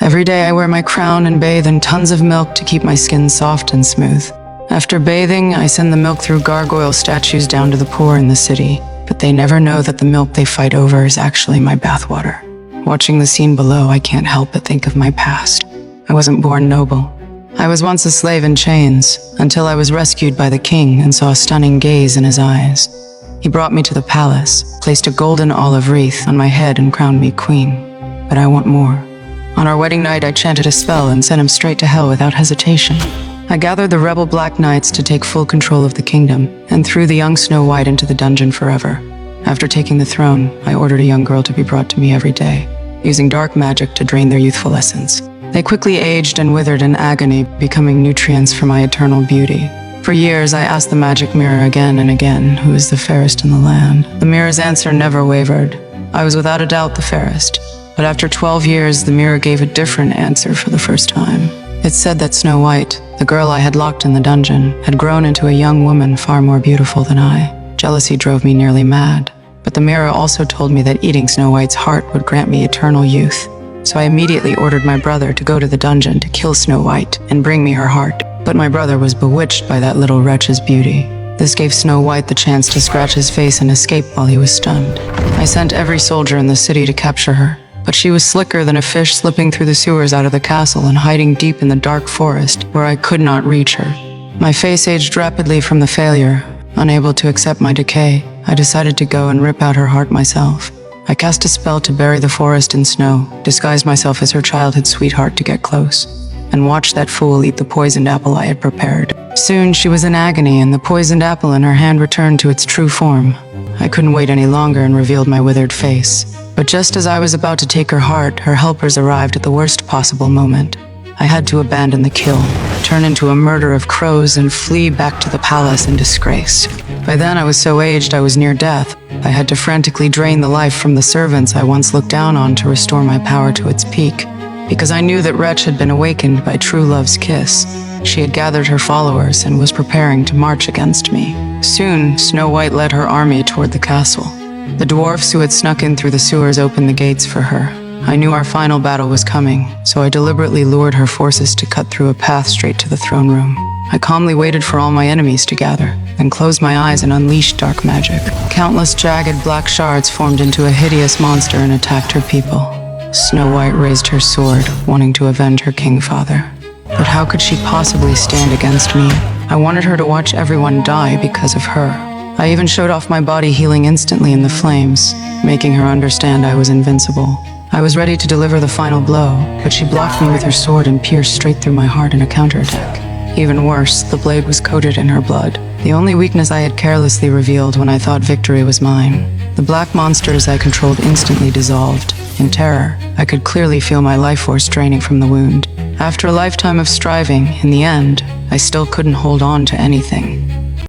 Every day I wear my crown and bathe in tons of milk to keep my skin soft and smooth. After bathing, I send the milk through gargoyle statues down to the poor in the city, but they never know that the milk they fight over is actually my bathwater. Watching the scene below, I can't help but think of my past. I wasn't born noble. I was once a slave in chains, until I was rescued by the king and saw a stunning gaze in his eyes. He brought me to the palace, placed a golden olive wreath on my head and crowned me queen. But I want more. On our wedding night, I chanted a spell and sent him straight to hell without hesitation. I gathered the rebel Black Knights to take full control of the kingdom and threw the young Snow White into the dungeon forever. After taking the throne, I ordered a young girl to be brought to me every day, using dark magic to drain their youthful essence. They quickly aged and withered in agony, becoming nutrients for my eternal beauty. For years, I asked the magic mirror again and again, who is the fairest in the land? The mirror's answer never wavered. I was without a doubt the fairest. But after 12 years, the mirror gave a different answer for the first time. It said that Snow White, the girl I had locked in the dungeon, had grown into a young woman far more beautiful than I. Jealousy drove me nearly mad. But the mirror also told me that eating Snow White's heart would grant me eternal youth. So I immediately ordered my brother to go to the dungeon to kill Snow White and bring me her heart. But my brother was bewitched by that little wretch's beauty. This gave Snow White the chance to scratch his face and escape while he was stunned. I sent every soldier in the city to capture her, but she was slicker than a fish slipping through the sewers out of the castle and hiding deep in the dark forest where I could not reach her. My face aged rapidly from the failure. Unable to accept my decay, I decided to go and rip out her heart myself. I cast a spell to bury the forest in snow, disguised myself as her childhood sweetheart to get close, and watched that fool eat the poisoned apple I had prepared. Soon she was in agony, and the poisoned apple in her hand returned to its true form. I couldn't wait any longer and revealed my withered face. But just as I was about to take her heart, her helpers arrived at the worst possible moment. I had to abandon the kill, turn into a murder of crows, and flee back to the palace in disgrace. By then I was so aged I was near death. I had to frantically drain the life from the servants I once looked down on to restore my power to its peak. Because I knew that Wretch had been awakened by true love's kiss. She had gathered her followers and was preparing to march against me. Soon, Snow White led her army toward the castle. The dwarfs who had snuck in through the sewers opened the gates for her. I knew our final battle was coming, so I deliberately lured her forces to cut through a path straight to the throne room. I calmly waited for all my enemies to gather, then closed my eyes and unleashed dark magic. Countless jagged black shards formed into a hideous monster and attacked her people. Snow White raised her sword, wanting to avenge her king father. But how could she possibly stand against me? I wanted her to watch everyone die because of her. I even showed off my body healing instantly in the flames, making her understand I was invincible. I was ready to deliver the final blow, but she blocked me with her sword and pierced straight through my heart in a counterattack. Even worse, the blade was coated in her blood, the only weakness I had carelessly revealed when I thought victory was mine. The black monsters I controlled instantly dissolved. In terror, I could clearly feel my life force draining from the wound. After a lifetime of striving, in the end, I still couldn't hold on to anything.